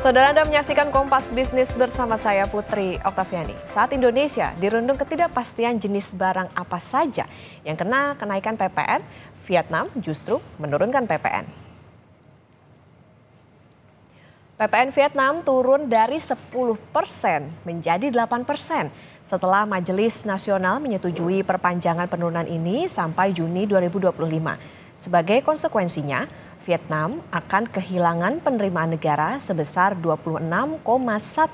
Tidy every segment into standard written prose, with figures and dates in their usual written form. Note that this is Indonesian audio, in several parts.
Saudara, Anda menyaksikan Kompas Bisnis bersama saya Putri Oktaviani. Saat Indonesia dirundung ketidakpastian jenis barang apa saja yang kena kenaikan PPN, Vietnam justru menurunkan PPN. PPN Vietnam turun dari 10% menjadi 8% setelah Majelis Nasional menyetujui perpanjangan penurunan ini sampai Juni 2025. Sebagai konsekuensinya, Vietnam akan kehilangan penerimaan negara sebesar 26,1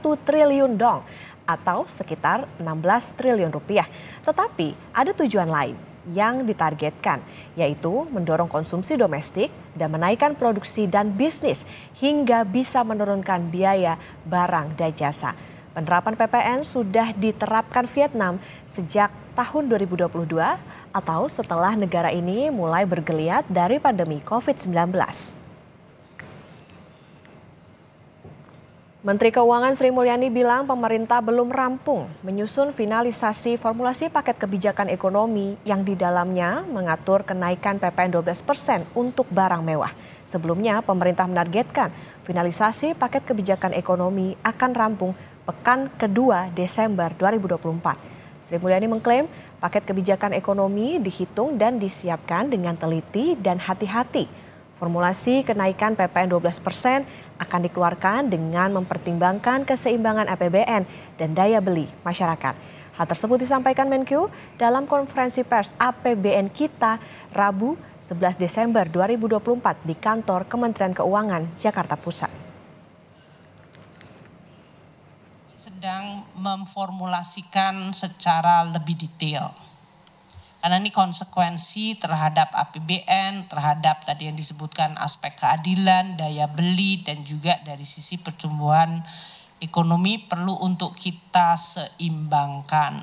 triliun dong atau sekitar 16 triliun rupiah. Tetapi ada tujuan lain yang ditargetkan, yaitu mendorong konsumsi domestik dan menaikkan produksi dan bisnis hingga bisa menurunkan biaya barang dan jasa. Penerapan PPN sudah diterapkan Vietnam sejak tahun 2022 atau setelah negara ini mulai bergeliat dari pandemi COVID-19. Menteri Keuangan Sri Mulyani bilang pemerintah belum rampung menyusun finalisasi formulasi paket kebijakan ekonomi yang di dalamnya mengatur kenaikan PPN 12% untuk barang mewah. Sebelumnya pemerintah menargetkan finalisasi paket kebijakan ekonomi akan rampung pekan kedua Desember 2024. Sri Mulyani mengklaim paket kebijakan ekonomi dihitung dan disiapkan dengan teliti dan hati-hati. Formulasi kenaikan PPN 12% akan dikeluarkan dengan mempertimbangkan keseimbangan APBN dan daya beli masyarakat. Hal tersebut disampaikan Menkyu dalam konferensi pers APBN Kita Rabu 11 Desember 2024 di kantor Kementerian Keuangan Jakarta Pusat. Sedang memformulasikan secara lebih detail. Karena ini konsekuensi terhadap APBN, terhadap tadi yang disebutkan aspek keadilan, daya beli, dan juga dari sisi pertumbuhan ekonomi perlu untuk kita seimbangkan.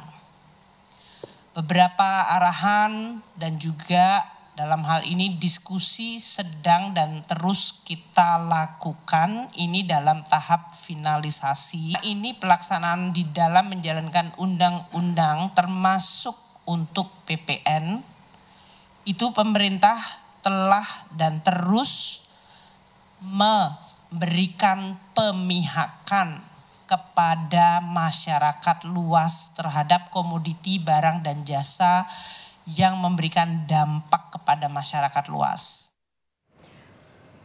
Beberapa arahan dan juga dalam hal ini diskusi sedang dan terus kita lakukan ini dalam tahap finalisasi. Ini pelaksanaan di dalam menjalankan undang-undang termasuk untuk PPN, itu pemerintah telah dan terus memberikan pemihakan kepada masyarakat luas terhadap komoditi barang dan jasa yang memberikan dampak kepada masyarakat luas.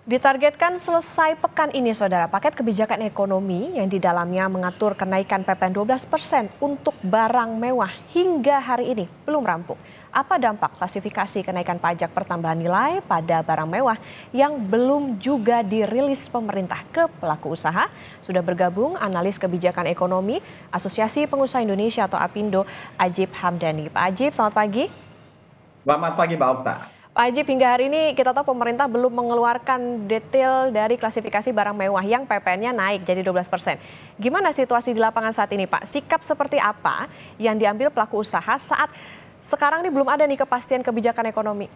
Ditargetkan selesai pekan ini, Saudara, paket kebijakan ekonomi yang di dalamnya mengatur kenaikan PPN 12% untuk barang mewah hingga hari ini belum rampung. Apa dampak klasifikasi kenaikan pajak pertambahan nilai pada barang mewah yang belum juga dirilis pemerintah ke pelaku usaha? Sudah bergabung analis kebijakan ekonomi Asosiasi Pengusaha Indonesia atau APindo, Ajib Hamdani. Pak Ajib, selamat pagi. Selamat pagi, Mbak Okta. Pak Ajib, hingga hari ini kita tahu pemerintah belum mengeluarkan detail dari klasifikasi barang mewah yang PPN-nya naik jadi 12%. Gimana situasi di lapangan saat ini, Pak? Sikap seperti apa yang diambil pelaku usaha saat sekarang ini belum ada nih kepastian kebijakan ekonomi?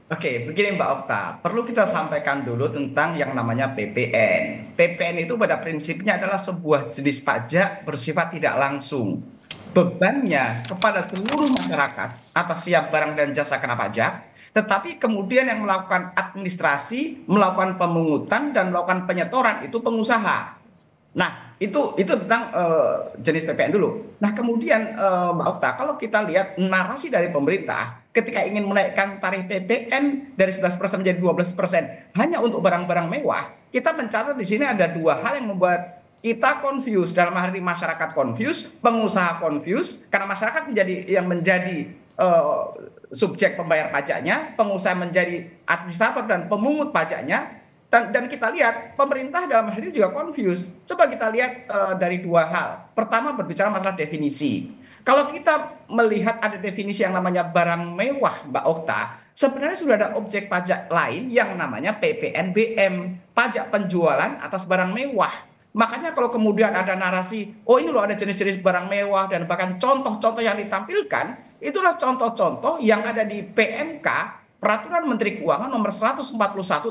Oke, begini Mbak Okta, perlu kita sampaikan dulu tentang yang namanya PPN. PPN itu pada prinsipnya adalah sebuah jenis pajak bersifat tidak langsung. Bebannya kepada seluruh masyarakat atas setiap barang dan jasa kena pajak, tetapi kemudian yang melakukan administrasi, melakukan pemungutan dan melakukan penyetoran itu pengusaha. Nah, itu tentang jenis PPN dulu. Nah, kemudian Mbak Okta, kalau kita lihat narasi dari pemerintah ketika ingin menaikkan tarif PPN dari 11% menjadi 12% hanya untuk barang-barang mewah, kita mencatat di sini ada dua hal yang membuat kita confuse, dalam hal ini masyarakat confuse, pengusaha confuse, karena masyarakat menjadi subjek pembayar pajaknya, pengusaha menjadi administrator dan pemungut pajaknya, dan kita lihat pemerintah dalam hal ini juga confuse. Coba kita lihat dari dua hal. Pertama berbicara masalah definisi. Kalau kita melihat ada definisi yang namanya barang mewah, Mbak Okta, sebenarnya sudah ada objek pajak lain yang namanya PPNBM, pajak penjualan atas barang mewah. Makanya kalau kemudian ada narasi, oh ini loh ada jenis-jenis barang mewah dan bahkan contoh-contoh yang ditampilkan, itulah contoh-contoh yang ada di PMK, Peraturan Menteri Keuangan nomor 141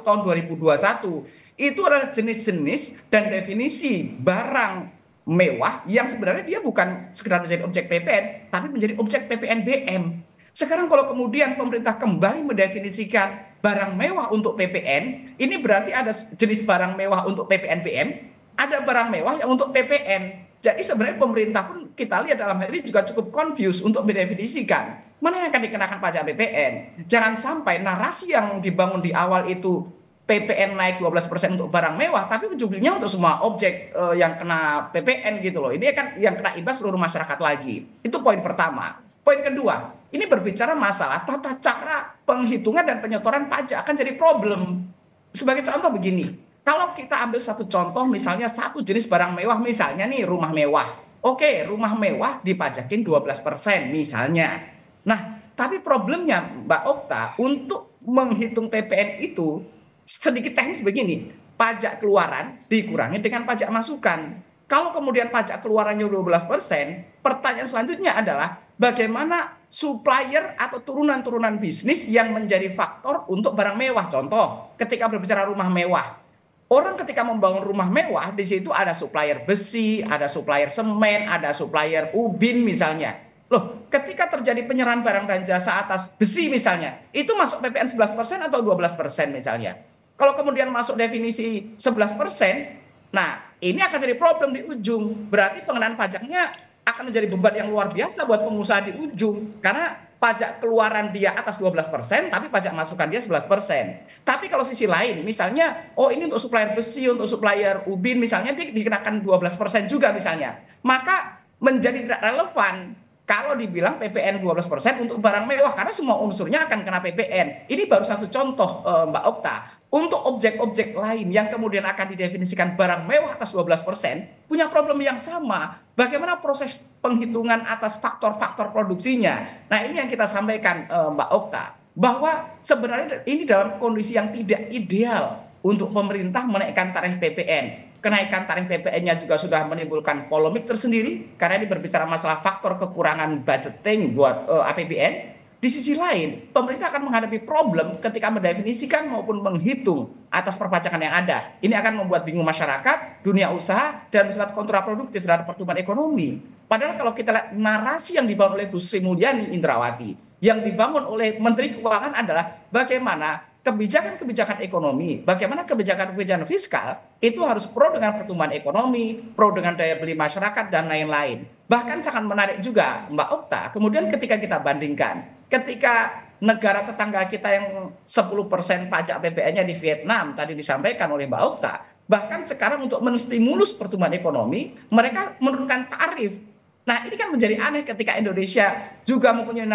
tahun 2021. Itu adalah jenis-jenis dan definisi barang mewah yang sebenarnya dia bukan sekedar menjadi objek PPN, tapi menjadi objek PPNBM. Sekarang kalau kemudian pemerintah kembali mendefinisikan barang mewah untuk PPN, ini berarti ada jenis barang mewah untuk PPNBM, ada barang mewah yang untuk PPN. Jadi sebenarnya pemerintah pun kita lihat dalam hal ini juga cukup confused untuk mendefinisikan mana yang akan dikenakan pajak PPN. Jangan sampai narasi yang dibangun di awal itu PPN naik 12% untuk barang mewah, tapi ujung-ujungnya untuk semua objek yang kena PPN gitu loh. Ini kan yang kena imbas seluruh masyarakat lagi. Itu poin pertama. Poin kedua, ini berbicara masalah tata cara penghitungan dan penyetoran pajak akan jadi problem. Sebagai contoh begini, kalau kita ambil satu contoh misalnya satu jenis barang mewah, misalnya nih rumah mewah. Oke, rumah mewah dipajakin 12% misalnya. Nah, tapi problemnya Mbak Okta, untuk menghitung PPN itu sedikit teknis begini, pajak keluaran dikurangi dengan pajak masukan. Kalau kemudian pajak keluarannya 12%, pertanyaan selanjutnya adalah bagaimana supplier atau turunan-turunan bisnis yang menjadi faktor untuk barang mewah. Contoh, ketika berbicara rumah mewah, orang ketika membangun rumah mewah, di situ ada supplier besi, ada supplier semen, ada supplier ubin misalnya. Loh, ketika terjadi penyerahan barang dan jasa atas besi misalnya, itu masuk PPN 11% atau 12% misalnya. Kalau kemudian masuk definisi 11%, nah ini akan jadi problem di ujung. Berarti pengenaan pajaknya akan menjadi beban yang luar biasa buat pengusaha di ujung. Karena pajak keluaran dia atas 12%, tapi pajak masukan dia 11%. Tapi kalau sisi lain, misalnya, oh ini untuk supplier besi, untuk supplier ubin misalnya, dia dikenakan 12% juga misalnya. Maka menjadi tidak relevan kalau dibilang PPN 12% untuk barang mewah, karena semua unsurnya akan kena PPN. Ini baru satu contoh Mbak Okta. Untuk objek-objek lain yang kemudian akan didefinisikan barang mewah atas 12%, punya problem yang sama. Bagaimana proses penghitungan atas faktor-faktor produksinya? Nah ini yang kita sampaikan Mbak Okta, bahwa sebenarnya ini dalam kondisi yang tidak ideal untuk pemerintah menaikkan tarif PPN. Kenaikan tarif PPN-nya juga sudah menimbulkan polemik tersendiri, karena ini berbicara masalah faktor kekurangan budgeting buat APBN. Di sisi lain, pemerintah akan menghadapi problem ketika mendefinisikan maupun menghitung atas perpajakan yang ada. Ini akan membuat bingung masyarakat, dunia usaha, dan bersifat kontraproduktif terhadap pertumbuhan ekonomi. Padahal kalau kita lihat narasi yang dibangun oleh Bu Sri Mulyani Indrawati, yang dibangun oleh Menteri Keuangan adalah bagaimana kebijakan-kebijakan ekonomi, bagaimana kebijakan-kebijakan fiskal itu harus pro dengan pertumbuhan ekonomi, pro dengan daya beli masyarakat, dan lain-lain. Bahkan sangat menarik juga Mbak Okta, kemudian ketika kita bandingkan, ketika negara tetangga kita yang 10% pajak PPN-nya di Vietnam, tadi disampaikan oleh Mbak Okta, bahkan sekarang untuk menstimulus pertumbuhan ekonomi, mereka menurunkan tarif. Nah ini kan menjadi aneh ketika Indonesia juga mempunyai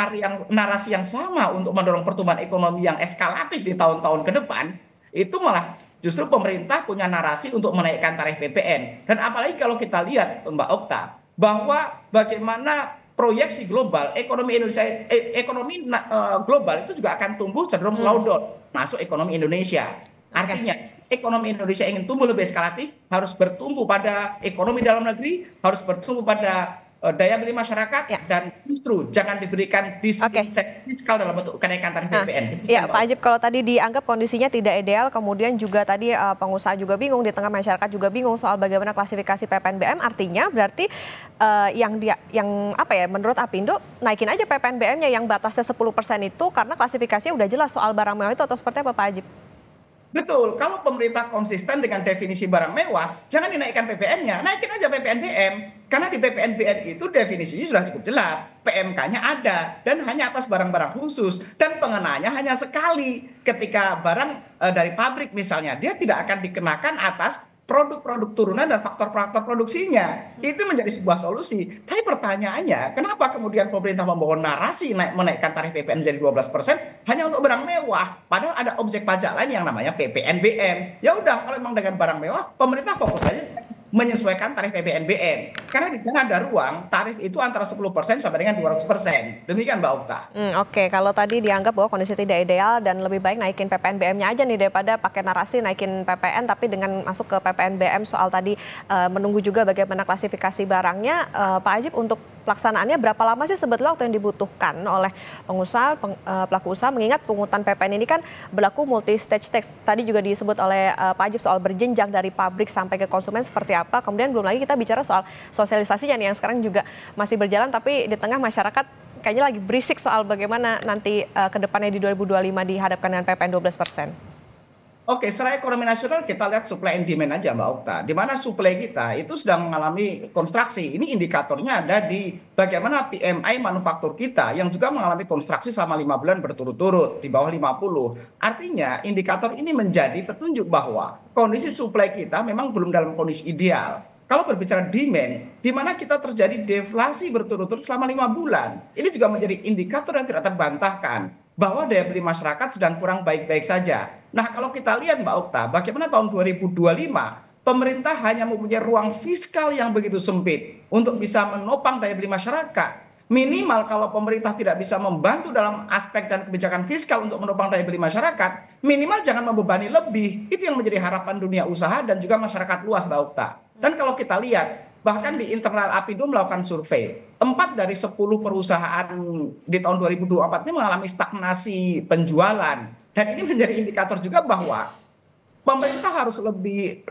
narasi yang sama untuk mendorong pertumbuhan ekonomi yang eskalatif di tahun-tahun ke depan, itu malah justru pemerintah punya narasi untuk menaikkan tarif PPN. Dan apalagi kalau kita lihat Mbak Okta, bahwa bagaimana proyeksi global ekonomi Indonesia, global itu juga akan tumbuh cenderung slowdown, masuk ekonomi Indonesia. Artinya ekonomi Indonesia ingin tumbuh lebih eskalatif, harus bertumbuh pada ekonomi dalam negeri, harus bertumbuh pada daya beli masyarakat, dan justru jangan diberikan disinsentif fiskal dalam bentuk kenaikan tarif PPN. Ya Pak Ajib, kalau tadi dianggap kondisinya tidak ideal, kemudian juga tadi pengusaha juga bingung, di tengah masyarakat juga bingung soal bagaimana klasifikasi PPNBM, artinya berarti menurut Apindo naikin aja PPNBM-nya yang batasnya 10% itu karena klasifikasinya udah jelas soal barang mewah itu, atau seperti apa Pak Ajib? Betul, kalau pemerintah konsisten dengan definisi barang mewah, jangan dinaikkan PPN-nya, naikin aja PPNBM. Karena di PPNBM itu definisinya sudah cukup jelas, PMK-nya ada, dan hanya atas barang-barang khusus, dan pengenanya hanya sekali. Ketika barang dari pabrik misalnya, dia tidak akan dikenakan atas produk-produk turunan dan faktor-faktor produksinya. Itu menjadi sebuah solusi. Tapi pertanyaannya, kenapa kemudian pemerintah membawa narasi menaikkan tarif PPN menjadi 12% hanya untuk barang mewah? Padahal ada objek pajak lain yang namanya PPNBM. Ya udah, kalau memang dengan barang mewah, pemerintah fokus saja menyesuaikan tarif PPNBM. Karena di sana ada ruang tarif itu antara 10% sampai dengan 200%. Demikian Mbak Okta. Oke, kalau tadi dianggap bahwa kondisi tidak ideal dan lebih baik naikin PPNBM-nya aja nih daripada pakai narasi naikin PPN, tapi dengan masuk ke PPNBM soal tadi menunggu juga bagaimana klasifikasi barangnya, Pak Ajib, untuk pelaksanaannya berapa lama sih sebetulnya waktu yang dibutuhkan oleh pengusaha, pelaku usaha, mengingat pungutan PPN ini kan berlaku multi stage tax. Tadi juga disebut oleh Pak Ajib soal berjenjang dari pabrik sampai ke konsumen seperti apa. Kemudian belum lagi kita bicara soal sosialisasinya nih yang sekarang juga masih berjalan, tapi di tengah masyarakat kayaknya lagi berisik soal bagaimana nanti ke depannya di 2025 dihadapkan dengan PPN 12%. Oke, secara ekonomi nasional kita lihat supply and demand aja Mbak Okta. Di mana supply kita itu sedang mengalami konstruksi. Ini indikatornya ada di bagaimana PMI manufaktur kita yang juga mengalami konstruksi selama 5 bulan berturut-turut di bawah 50. Artinya indikator ini menjadi petunjuk bahwa kondisi supply kita memang belum dalam kondisi ideal. Kalau berbicara demand, di mana kita terjadi deflasi berturut-turut selama 5 bulan, ini juga menjadi indikator yang tidak terbantahkan bahwa daya beli masyarakat sedang kurang baik-baik saja. Nah, kalau kita lihat Mbak Okta, bagaimana tahun 2025 pemerintah hanya mempunyai ruang fiskal yang begitu sempit untuk bisa menopang daya beli masyarakat. Minimal kalau pemerintah tidak bisa membantu dalam aspek dan kebijakan fiskal untuk menopang daya beli masyarakat, minimal jangan membebani lebih. Itu yang menjadi harapan dunia usaha dan juga masyarakat luas Mbak Okta. Dan kalau kita lihat, bahkan di internal Apindo melakukan survei, 4 dari 10 perusahaan di tahun 2024 ini mengalami stagnasi penjualan. Dan ini menjadi indikator juga bahwa pemerintah harus lebih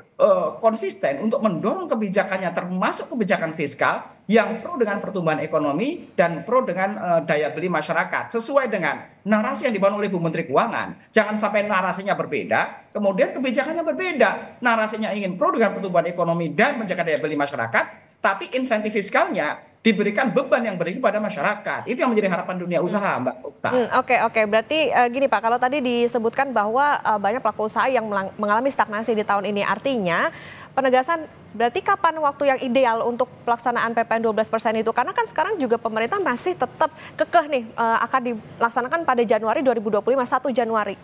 konsisten untuk mendorong kebijakannya, termasuk kebijakan fiskal yang pro dengan pertumbuhan ekonomi dan pro dengan daya beli masyarakat. Sesuai dengan narasi yang dibangun oleh Bu Menteri Keuangan. Jangan sampai narasinya berbeda, kemudian kebijakannya berbeda. Narasinya ingin pro dengan pertumbuhan ekonomi dan menjaga daya beli masyarakat, tapi insentif fiskalnya diberikan beban yang berat pada masyarakat. Itu yang menjadi harapan dunia usaha, Mbak Okta. Oke. Berarti gini Pak, kalau tadi disebutkan bahwa banyak pelaku usaha yang mengalami stagnasi di tahun ini. Artinya penegasan berarti kapan waktu yang ideal untuk pelaksanaan PPN 12% itu? Karena kan sekarang juga pemerintah masih tetap kekeh nih akan dilaksanakan pada Januari 2025, 1 Januari.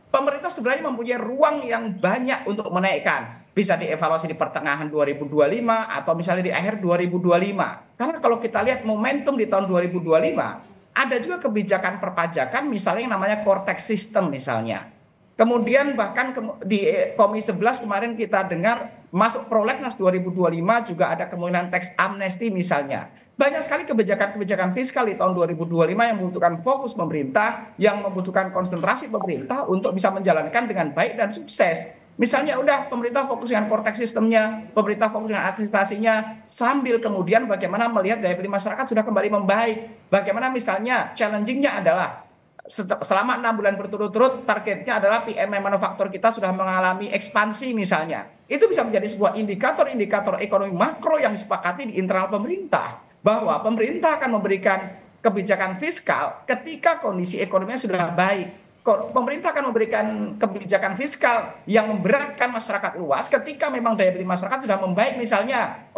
Pemerintah sebenarnya mempunyai ruang yang banyak untuk menaikkan. Bisa dievaluasi di pertengahan 2025 atau misalnya di akhir 2025. Karena kalau kita lihat momentum di tahun 2025, ada juga kebijakan perpajakan misalnya yang namanya core tax system misalnya. Kemudian bahkan di Komisi 11 kemarin kita dengar masuk prolegnas 2025 juga ada kemungkinan tax amnesty misalnya. Banyak sekali kebijakan-kebijakan fiskal di tahun 2025 yang membutuhkan fokus pemerintah, yang membutuhkan konsentrasi pemerintah untuk bisa menjalankan dengan baik dan sukses. Misalnya udah pemerintah fokus dengan core tax sistemnya, pemerintah fokus dengan administrasinya, sambil kemudian bagaimana melihat daya beli masyarakat sudah kembali membaik. Bagaimana misalnya challenging-nya adalah selama 6 bulan berturut-turut targetnya adalah PMI manufaktur kita sudah mengalami ekspansi misalnya. Itu bisa menjadi sebuah indikator-indikator ekonomi makro yang disepakati di internal pemerintah. Bahwa pemerintah akan memberikan kebijakan fiskal ketika kondisi ekonominya sudah baik. Pemerintah akan memberikan kebijakan fiskal yang memberatkan masyarakat luas ketika memang daya beli masyarakat sudah membaik misalnya.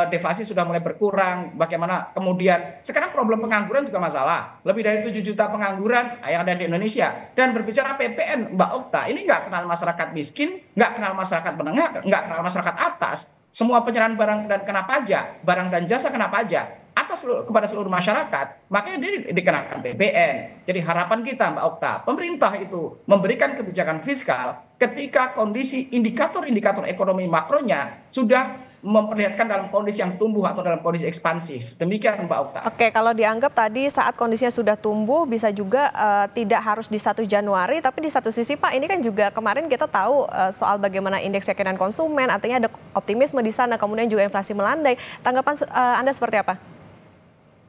Deflasi sudah mulai berkurang, bagaimana kemudian sekarang problem pengangguran juga masalah. Lebih dari 7 juta pengangguran yang ada di Indonesia. Dan berbicara PPN, Mbak Okta, ini nggak kenal masyarakat miskin, nggak kenal masyarakat menengah, nggak kenal masyarakat atas. Semua penyerahan barang dan kena pajak, barang dan jasa kena pajak kepada seluruh masyarakat, makanya dia dikenakan PPN. Jadi harapan kita Mbak Okta, pemerintah itu memberikan kebijakan fiskal ketika kondisi indikator-indikator ekonomi makronya sudah memperlihatkan dalam kondisi yang tumbuh atau dalam kondisi ekspansif. Demikian Mbak Okta. Oke, kalau dianggap tadi saat kondisinya sudah tumbuh bisa juga tidak harus di 1 Januari, tapi di satu sisi Pak ini kan juga kemarin kita tahu soal bagaimana indeks keyakinan konsumen, artinya ada optimisme di sana, kemudian juga inflasi melandai. Tanggapan Anda seperti apa?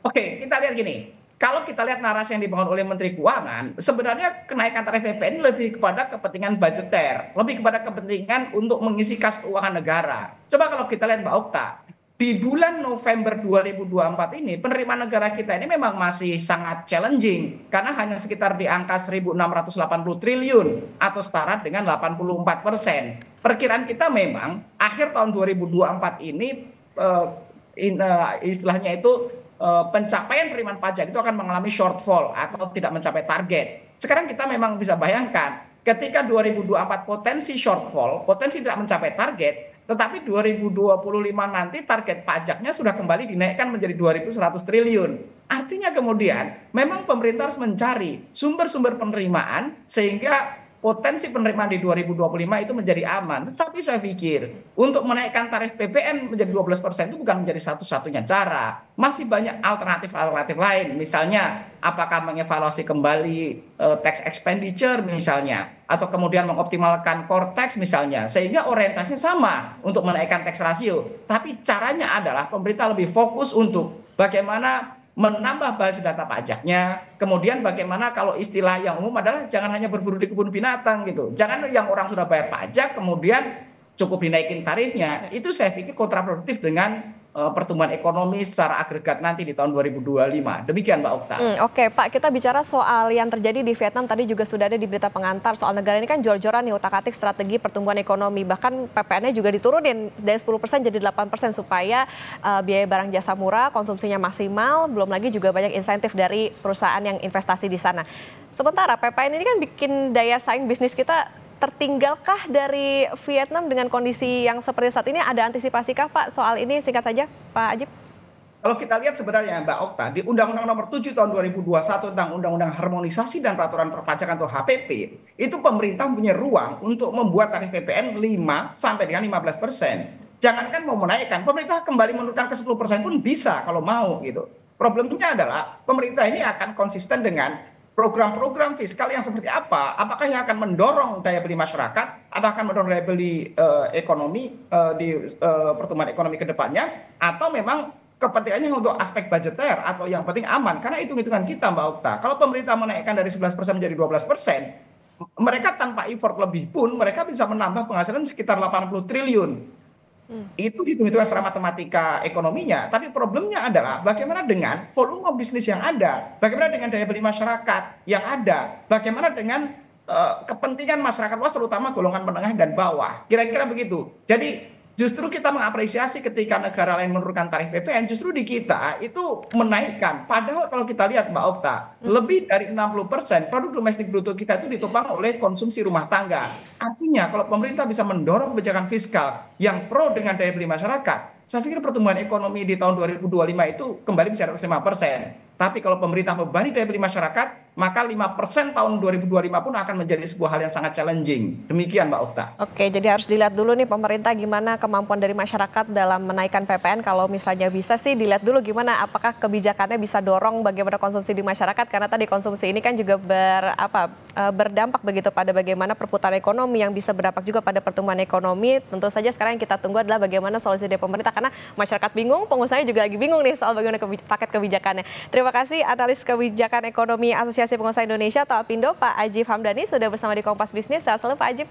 Oke, kita lihat gini. Kalau kita lihat narasi yang dibangun oleh Menteri Keuangan, sebenarnya kenaikan tarif PPN lebih kepada kepentingan budgeter, lebih kepada kepentingan untuk mengisi kas keuangan negara. Coba kalau kita lihat Mbak Okta, di bulan November 2024 ini penerimaan negara kita ini memang masih sangat challenging karena hanya sekitar di angka 1.680 triliun atau setara dengan 84%. Perkiraan kita memang akhir tahun 2024 ini istilahnya itu pencapaian penerimaan pajak itu akan mengalami shortfall atau tidak mencapai target. Sekarang kita memang bisa bayangkan ketika 2024 potensi shortfall, potensi tidak mencapai target, tetapi 2025 nanti target pajaknya sudah kembali dinaikkan menjadi 2.100 triliun. Artinya kemudian memang pemerintah harus mencari sumber-sumber penerimaan sehingga potensi penerimaan di 2025 itu menjadi aman. Tetapi saya pikir untuk menaikkan tarif PPN menjadi 12% itu bukan menjadi satu-satunya cara. Masih banyak alternatif-alternatif lain. Misalnya apakah mengevaluasi kembali tax expenditure misalnya. Atau kemudian mengoptimalkan core tax misalnya. Sehingga orientasinya sama untuk menaikkan tax rasio. Tapi caranya adalah pemerintah lebih fokus untuk bagaimana menambah basis data pajaknya, kemudian bagaimana kalau istilah yang umum adalah jangan hanya berburu di kebun binatang gitu. Jangan yang orang sudah bayar pajak kemudian cukup dinaikin tarifnya. Itu saya pikir kontraproduktif dengan pertumbuhan ekonomi secara agregat nanti di tahun 2025. Demikian Mbak Okta. Oke Pak, kita bicara soal yang terjadi di Vietnam tadi juga sudah ada di berita pengantar soal negara ini kan jor-joran nih utak-atik strategi pertumbuhan ekonomi. Bahkan PPN-nya juga diturunin dari 10% jadi 8% supaya biaya barang jasa murah, konsumsinya maksimal, belum lagi juga banyak insentif dari perusahaan yang investasi di sana. Sementara PPN ini kan bikin daya saing bisnis kita tertinggalkah dari Vietnam dengan kondisi yang seperti saat ini? Ada antisipasikah Pak soal ini? Singkat saja Pak Ajib. Kalau kita lihat sebenarnya Mbak Okta, di Undang-Undang Nomor 7 Tahun 2021 tentang Undang-Undang Harmonisasi dan Peraturan Perpajakan atau HPP, itu pemerintah punya ruang untuk membuat tarif PPN 5 sampai dengan 15%. Jangankan mau menaikkan, pemerintah kembali menurunkan ke 10% pun bisa kalau mau gitu. Problemnya adalah pemerintah ini akan konsisten dengan program-program fiskal yang seperti apa? Apakah yang akan mendorong daya beli masyarakat? Apakah akan mendorong daya beli ekonomi di pertumbuhan ekonomi ke depannya? Atau memang kepentingannya untuk aspek budgeter atau yang penting aman? Karena hitung-hitungan kita Mbak Okta, kalau pemerintah menaikkan dari 11% menjadi 12%, mereka tanpa effort lebih pun mereka bisa menambah penghasilan sekitar 80 triliun. Itu hitung-hitungan secara matematika ekonominya, tapi problemnya adalah bagaimana dengan volume bisnis yang ada, bagaimana dengan daya beli masyarakat yang ada, bagaimana dengan kepentingan masyarakat luas terutama golongan menengah dan bawah. Kira-kira begitu. Jadi justru kita mengapresiasi ketika negara lain menurunkan tarif PPN, justru di kita itu menaikkan. Padahal kalau kita lihat Mbak Okta, lebih dari 60% produk domestik bruto kita itu ditopang oleh konsumsi rumah tangga. Artinya kalau pemerintah bisa mendorong kebijakan fiskal yang pro dengan daya beli masyarakat, saya pikir pertumbuhan ekonomi di tahun 2025 itu kembali bisa atas 5%. Tapi kalau pemerintah membebani daya beli masyarakat, maka 5% tahun 2025 pun akan menjadi sebuah hal yang sangat challenging. Demikian Mbak Okta. Oke, jadi harus dilihat dulu nih pemerintah gimana kemampuan dari masyarakat dalam menaikkan PPN. Kalau misalnya bisa sih dilihat dulu gimana apakah kebijakannya bisa dorong bagaimana konsumsi di masyarakat. Karena tadi konsumsi ini kan juga berdampak begitu pada bagaimana perputaran ekonomi yang bisa berdampak juga pada pertumbuhan ekonomi. Tentu saja sekarang yang kita tunggu adalah bagaimana solusi dari pemerintah. Karena masyarakat bingung, pengusahanya juga lagi bingung nih soal bagaimana paket kebijakannya. Terima kasih analis kebijakan ekonomi Asosiasi Pengusaha Indonesia atau APindo Pak Ajif Hamdani sudah bersama di Kompas Bisnis. Sehat selalu Pak Ajif.